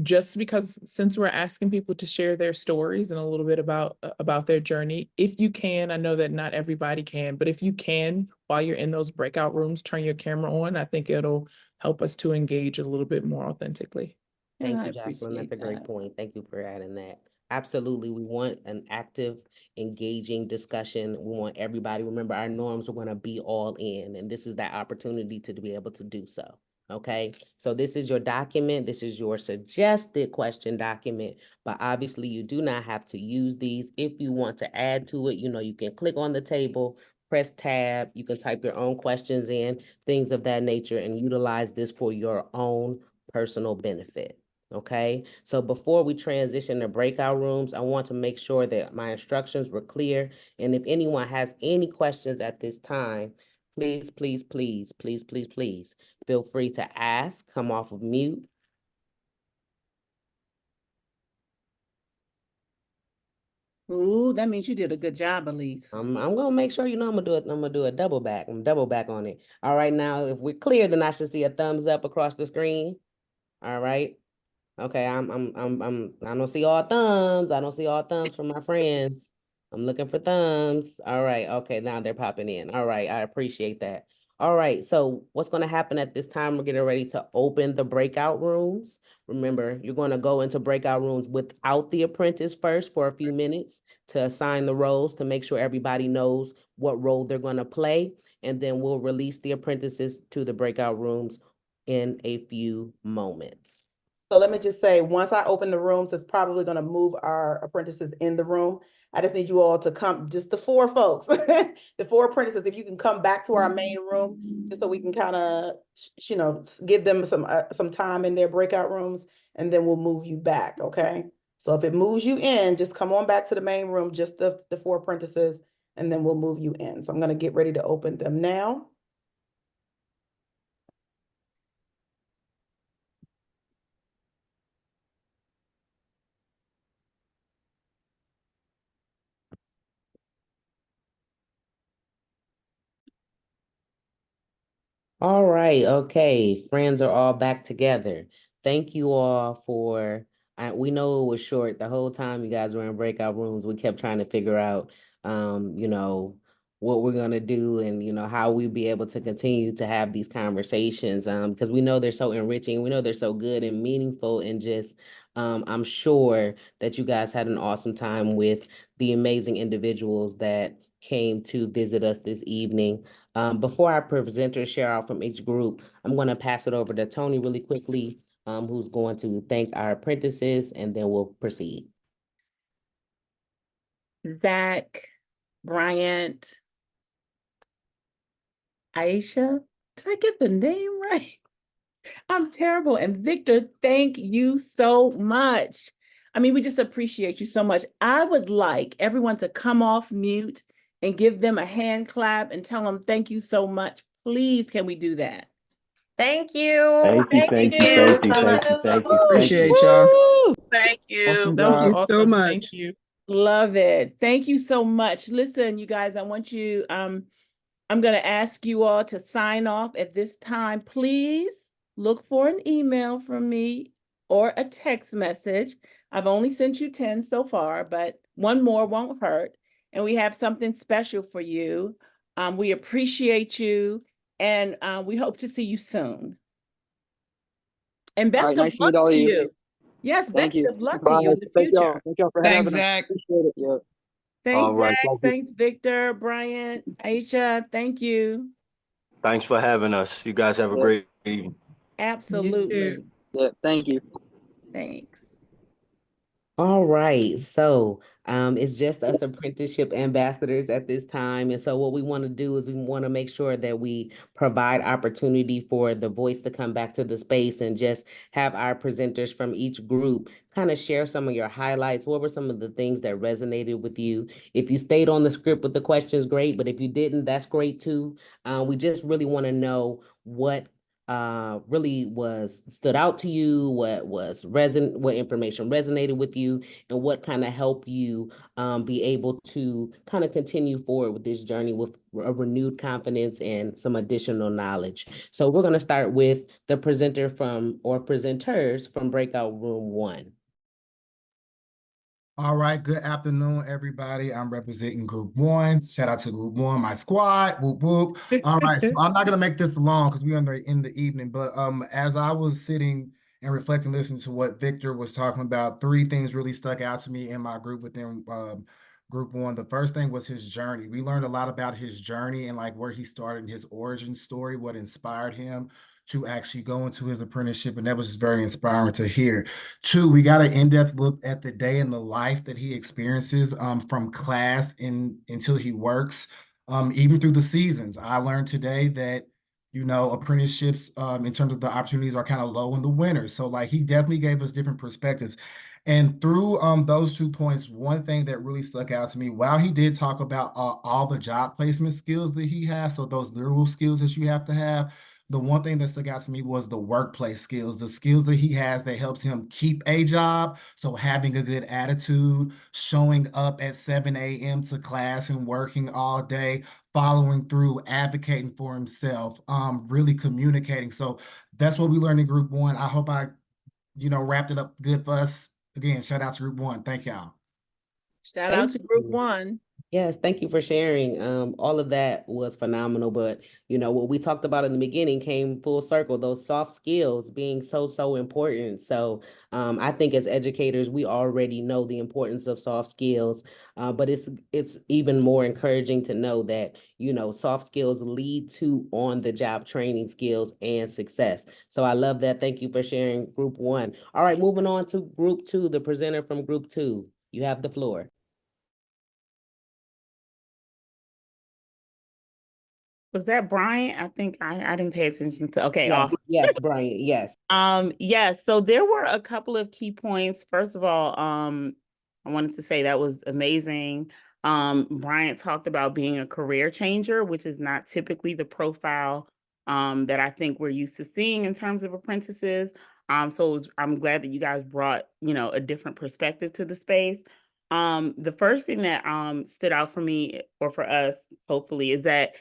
Just because since we're asking people to share their stories and a little bit about their journey, if you can, I know that not everybody can, but if you can, while you're in those breakout rooms, turn your camera on. I think it'll help us to engage a little bit more authentically. Thank you, Jocelyn. That's a great point. Thank you for adding that. Absolutely. We want an active, engaging discussion. We want everybody, remember, our norms are going to be all in, and this is that opportunity to be able to do so. Okay, so this is your document. This is your suggested question document, but obviously you do not have to use these. If you want to add to it, you can click on the table, press tab, you can type your own questions in, things of that nature, and utilize this for your own personal benefit. Okay, so before we transition to breakout rooms, I want to make sure that my instructions were clear. And if anyone has any questions at this time, please, please, please, please, please, please feel free to ask, come off of mute. Ooh, that means you did a good job, Elise. I'm gonna make sure I'm gonna do a double back. I'm double back on it. All right, now if we're clear, then I should see a thumbs up across the screen. All right. Okay, I don't see all thumbs. I don't see all thumbs from my friends. I'm looking for thumbs. All right, okay, now they're popping in. All right, I appreciate that. All right, so what's going to happen at this time? We're getting ready to open the breakout rooms. Remember, you're going to go into breakout rooms without the apprentice first for a few minutes to assign the roles, to make sure everybody knows what role they're going to play. And then we'll release the apprentices to the breakout rooms in a few moments. So let me just say, once I open the rooms, it's probably going to move our apprentices in the room. I just need you all to come, just the 4 folks, the 4 apprentices, if you can come back to our main room, just so we can kind of, give them some time in their breakout rooms, and then we'll move you back, okay? So if it moves you in, just come on back to the main room, just the 4 apprentices, and then we'll move you in. So I'm going to get ready to open them now. All right, okay. Friends are all back together. Thank you all for, we know it was short. The whole time you guys were in breakout rooms, we kept trying to figure out, what we're gonna do and, how we be able to continue to have these conversations, because we know they're so enriching. We know they're so good and meaningful, and just, I'm sure that you guys had an awesome time with the amazing individuals that came to visit us this evening. Before our presenters share out from each group, I'm going to pass it over to Tony really quickly, who's going to thank our apprentices, and then we'll proceed. Zach, Bryant, Aisha, did I get the name right? I'm terrible. And Victor, thank you so much. I mean, we just appreciate you so much. I would like everyone to come off mute and give them a hand clap and tell them thank you so much. Please, can we do that? Thank you. Thank you, thank you, you thank you, so thank you, much. thank you, thank you. Appreciate y'all. Woo! Thank you. Awesome Thank job. you Awesome. so much. Thank you. Love it. Thank you so much. Listen, you guys, I want you, I'm going to ask you all to sign off at this time. Please look for an email from me or a text message. I've only sent you 10 so far, but one more won't hurt. And we have something special for you. We appreciate you, and we hope to see you soon. And All best right, of nice to luck meet all of to you. you. Yes, Thank best you. of luck to Bye. you in the Thank y'all. future. Thank y'all for Thanks, having us. Zach. Appreciate it. Yeah. Thanks, All right. Zach. Thank you. Thanks, Victor, Bryant, Aisha. Thank you. Thanks for having us. You guys have a great evening. Absolutely. Yeah. Thank you. Thanks. All right, so it's just us apprenticeship ambassadors at this time. And so what we want to do is we want to make sure that we provide opportunity for the voice to come back to the space and just have our presenters from each group kind of share some of your highlights. What were some of the things that resonated with you? If you stayed on the script with the questions, great. But if you didn't, that's great too. We just really want to know what really was stood out to you, what information resonated with you, and what kind of helped you be able to kind of continue forward with this journey with a renewed confidence and some additional knowledge. So we're going to start with the presenter from or presenters from breakout room 1. All right, good afternoon, everybody. I'm representing Group 1. Shout out to Group 1, my squad. Whoop, whoop. All right, so I'm not gonna make this long because we're in the evening, but as I was sitting and reflecting, listening to what Victor was talking about, 3 things really stuck out to me in my group within Group 1. The first thing was his journey. We learned a lot about his journey and like where he started and his origin story, what inspired him to actually go into his apprenticeship, and that was just very inspiring to hear. 2, we got an in-depth look at the day in the life that he experiences from class until he works, even through the seasons. I learned today that, you know, apprenticeships in terms of the opportunities are kind of low in the winter. So like he definitely gave us different perspectives. And through those 2 points, one thing that really stuck out to me, while he did talk about all the job placement skills that he has, so those literal skills that you have to have, the one thing that stuck out to me was the workplace skills, the skills that he has that helps him keep a job. So having a good attitude, showing up at 7 a.m. to class and working all day, following through, advocating for himself, really communicating. So that's what we learned in Group 1. I hope I, wrapped it up good for us. Again, shout out to Group 1. Thank y'all. Shout out to Group 1. Yes, thank you for sharing. All of that was phenomenal, but what we talked about in the beginning came full circle, those soft skills being so important. So I think as educators, we already know the importance of soft skills, but it's even more encouraging to know that, soft skills lead to on-the-job training skills and success. So I love that. Thank you for sharing Group 1. All right, moving on to Group 2, the presenter from Group 2. You have the floor. Was that Bryant? I think I didn't pay attention to. Okay, Yes, awesome. yes, Bryant, yes. Yes, so there were a couple of key points. First of all, I wanted to say that was amazing. Bryant talked about being a career changer, which is not typically the profile that I think we're used to seeing in terms of apprentices. I'm glad that you guys brought, a different perspective to the space. The first thing that stood out for me or for us, hopefully, is that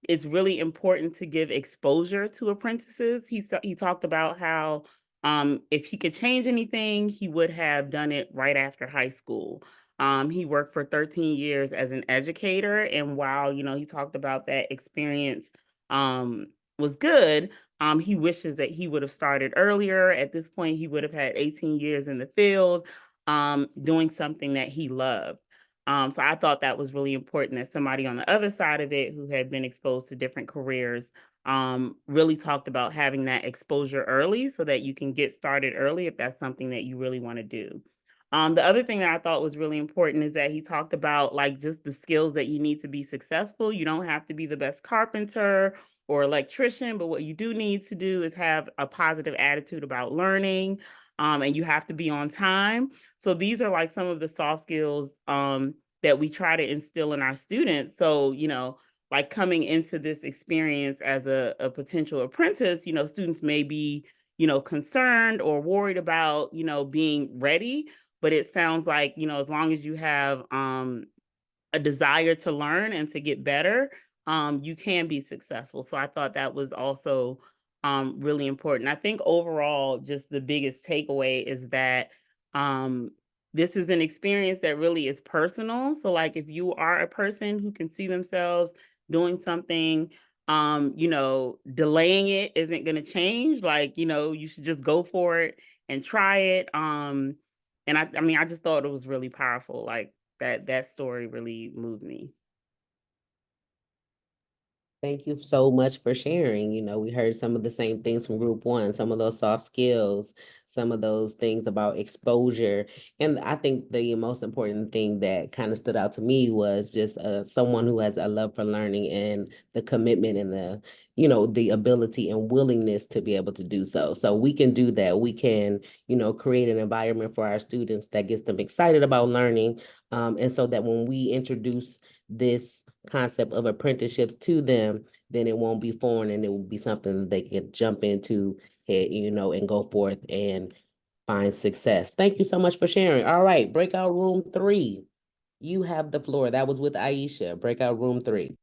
it's really important to give exposure to apprentices. He talked about how if he could change anything, he would have done it right after high school. He worked for 13 years as an educator, and while he talked about that experience was good, he wishes that he would have started earlier. At this point, he would have had 18 years in the field, doing something that he loved. So I thought that was really important that somebody on the other side of it who had been exposed to different careers really talked about having that exposure early so that you can get started early if that's something that you really want to do. The other thing that I thought was really important is that he talked about like just the skills that you need to be successful. You don't have to be the best carpenter or electrician, but what you do need to do is have a positive attitude about learning. and you have to be on time. So these are like some of the soft skills that we try to instill in our students. So, like coming into this experience as a potential apprentice, students may be, concerned or worried about, being ready. But it sounds like, as long as you have a desire to learn and to get better, you can be successful. So I thought that was also really important. I think overall, just the biggest takeaway is that this is an experience that really is personal. So like if you are a person who can see themselves doing something, delaying it isn't going to change. Like, you should just go for it and try it. And I mean, I just thought it was really powerful. Like that story really moved me. Thank you so much for sharing. We heard some of the same things from group one, some of those soft skills, some of those things about exposure. And I think the most important thing that kind of stood out to me was just someone who has a love for learning and the commitment and the ability and willingness to be able to do so. So we can do that. We can, create an environment for our students that gets them excited about learning. And so that when we introduce this concept of apprenticeships to them, then it won't be foreign and it will be something they can jump into, and go forth and find success. Thank you so much for sharing. All right, breakout room 3. You have the floor. That was with Aisha. Breakout room 3.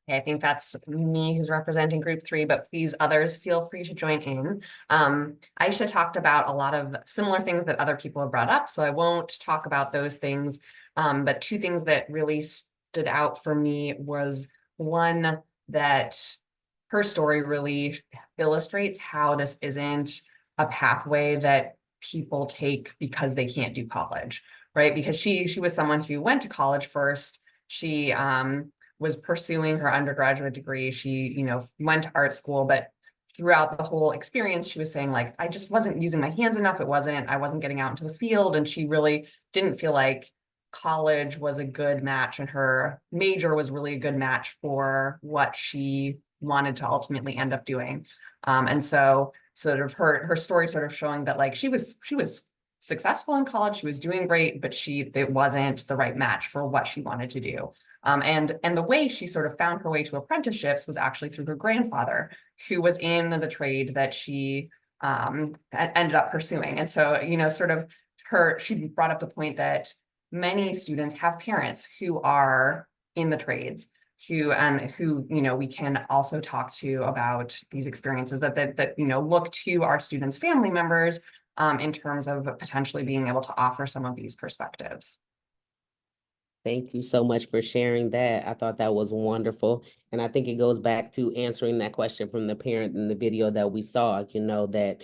Okay, I think that's me who's representing group 3, but please others feel free to join in. Aisha talked about a lot of similar things that other people have brought up, so I won't talk about those things. But 2 things that really stood out for me was one, that her story really illustrates how this isn't a pathway that people take because they can't do college, right? Because she was someone who went to college first. She was pursuing her undergraduate degree. She, went to art school, but throughout the whole experience, she was saying like, I just wasn't using my hands enough. I wasn't getting out into the field. And she really didn't feel like college was a good match, and her major was really a good match for what she wanted to ultimately end up doing. And so sort of her story sort of showing that like she was successful in college, she was doing great, but it wasn't the right match for what she wanted to do. And the way she sort of found her way to apprenticeships was actually through her grandfather, who was in the trade that she ended up pursuing. And so, she brought up the point that many students have parents who are in the trades, who we can also talk to about these experiences that look to our students' family members in terms of potentially being able to offer some of these perspectives. Thank you so much for sharing that. I thought that was wonderful. And I think it goes back to answering that question from the parent in the video that we saw, that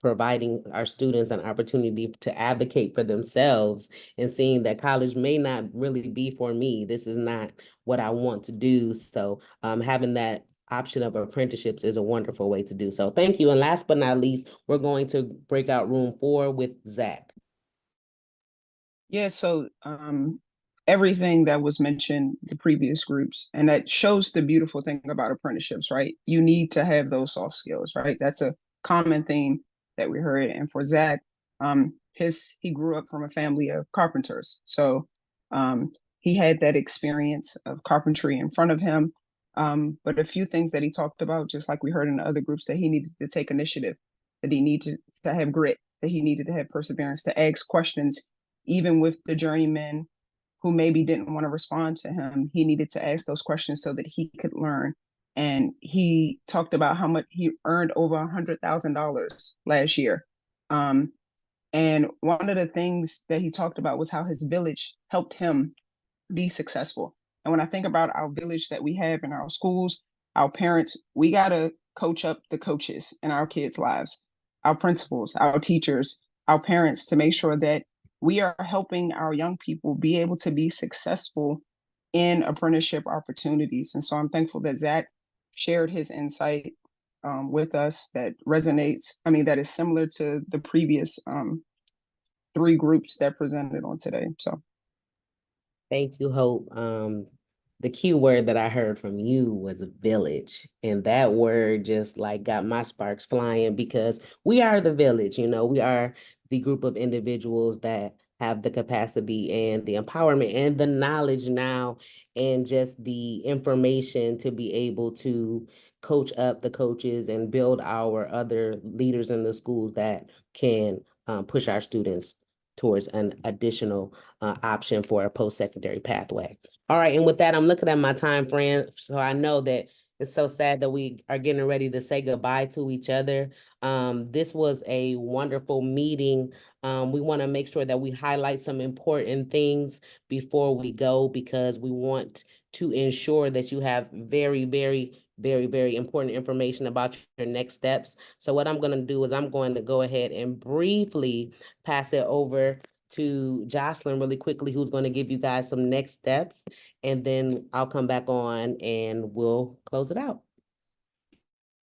providing our students an opportunity to advocate for themselves and seeing that college may not really be for me. This is not what I want to do. So having that option of apprenticeships is a wonderful way to do so. Thank you. And last but not least, we're going to break out room 4 with Zach. Yeah, so everything that was mentioned, the previous groups, and that shows the beautiful thing about apprenticeships, right? You need to have those soft skills, right? That's a common theme that we heard. And for Zach, he grew up from a family of carpenters. So he had that experience of carpentry in front of him. But a few things that he talked about, just like we heard in the other groups, that he needed to take initiative, that he needed to have grit, that he needed to have perseverance, to ask questions, even with the journeymen who maybe didn't want to respond to him. He needed to ask those questions so that he could learn. And he talked about how much he earned over $100,000 last year. And one of the things that he talked about was how his village helped him be successful. And when I think about our village that we have in our schools, our parents, we got to coach up the coaches in our kids' lives, our principals, our teachers, our parents, to make sure that we are helping our young people be able to be successful in apprenticeship opportunities. And so I'm thankful that Zach shared his insight with us that resonates. That is similar to the previous 3 groups that presented on today. So thank you, Hope. the key word that I heard from you was village. And that word just like got my sparks flying because we are the village, we are the group of individuals that have the capacity and the empowerment and the knowledge now and just the information to be able to coach up the coaches and build our other leaders in the schools that can push our students towards an additional option for a post-secondary pathway. All right, and with that, I'm looking at my time, friend, so I know that it's so sad that we are getting ready to say goodbye to each other. This was a wonderful meeting. We want to make sure that we highlight some important things before we go because we want to ensure that you have very, very, very, very important information about your next steps. So what I'm going to do is I'm going to go ahead and briefly pass it over to Jocelyn really quickly, who's going to give you guys some next steps, and then I'll come back on and we'll close it out.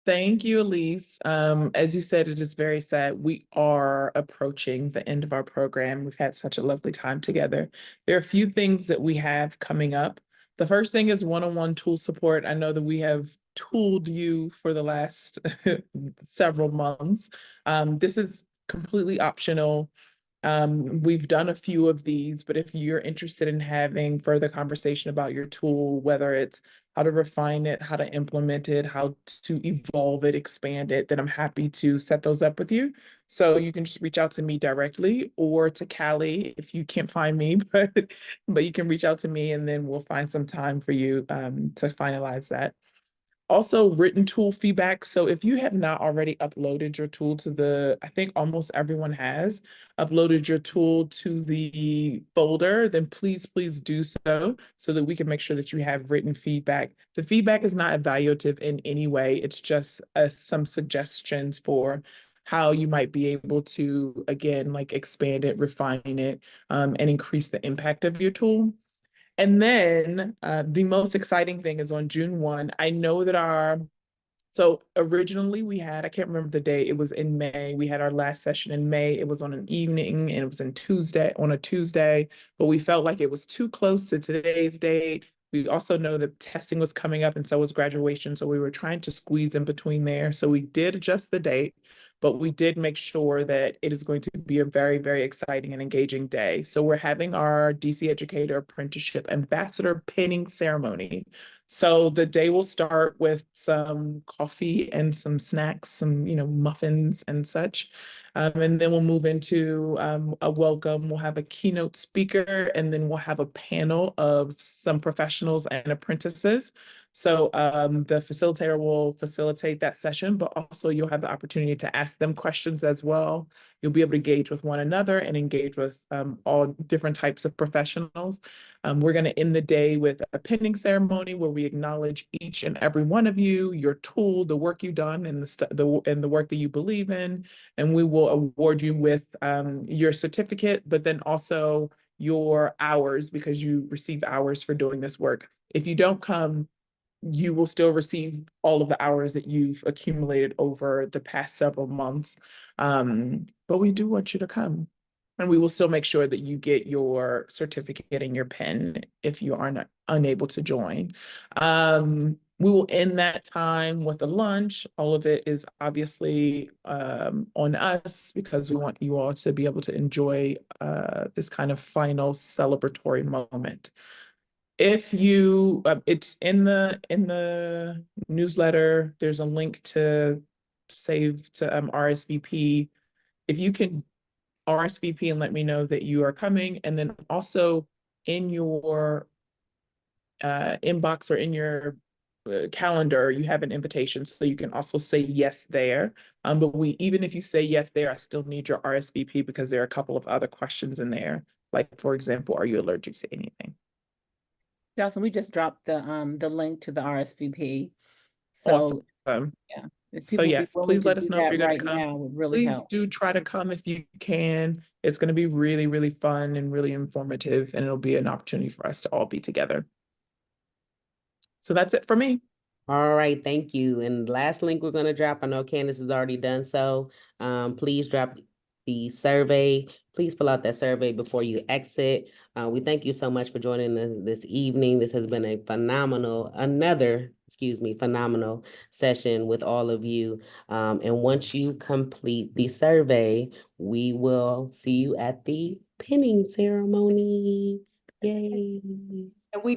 Thank you, Elise. As you said, it is very sad. We are approaching the end of our program. We've had such a lovely time together. There are a few things that we have coming up. The first thing is one-on-one tool support. I know that we have tooled you for the last several months. This is completely optional. We've done a few of these, but if you're interested in having further conversation about your tool, whether it's how to refine it, how to implement it, how to evolve it, expand it, then I'm happy to set those up with you. So you can just reach out to me directly or to Callie if you can't find me, but you can reach out to me and then we'll find some time for you to finalize that. Also, written tool feedback. So if you have not already uploaded your tool to I think almost everyone has uploaded your tool to the folder, then please do so that we can make sure that you have written feedback. The feedback is not evaluative in any way. It's just some suggestions for how you might be able to, again, like expand it, refine it, and increase the impact of your tool. And then the most exciting thing is on June 1. I know that so originally we had, I can't remember the day, it was in May. We had our last session in May. It was on an evening and it was on a Tuesday, but we felt like it was too close to today's date. We also know that testing was coming up and so was graduation. So we were trying to squeeze in between there. So we did adjust the date, but we did make sure that it is going to be a very, very exciting and engaging day. So we're having our DC Educator Apprenticeship Ambassador Pinning Ceremony. So the day will start with some coffee and some snacks, some, muffins and such. And then we'll move into a welcome. We'll have a keynote speaker, and then we'll have a panel of some professionals and apprentices. So the facilitator will facilitate that session, but also you'll have the opportunity to ask them questions as well. You'll be able to engage with one another and engage with all different types of professionals. We're going to end the day with a pinning ceremony where we acknowledge each and every one of you, your tool, the work you've done, and the work that you believe in, and we will award you with your certificate, but then also your hours because you receive hours for doing this work. If you don't come, you will still receive all of the hours that you've accumulated over the past several months. But we do want you to come. And we will still make sure that you get your certificate and your pen if you are unable to join. We will end that time with a lunch. All of it is obviously on us because we want you all to be able to enjoy this kind of final celebratory moment. If you, it's in the newsletter, there's a link to save to RSVP. If you can RSVP and let me know that you are coming, and then also in your inbox or in your calendar, you have an invitation, so you can also say yes there. But even if you say yes there, I still need your RSVP because there are a couple of other questions in there. Like, for example, are you allergic to anything? Jocelyn, we just dropped the link to the RSVP. So Awesome. yeah, if So people be yes, willing please to let us do know if that you're going right to come. now would really Please help. do try to come if you can. It's going to be really, really fun and really informative, and it'll be an opportunity for us to all be together. So that's it for me. All right, thank you. And last link we're going to drop, I know Candace has already done so. Please drop the survey. Please fill out that survey before you exit. We thank you so much for joining us this evening. This has been a phenomenal session with all of you. And once you complete the survey, we will see you at the pinning ceremony. Yay. And we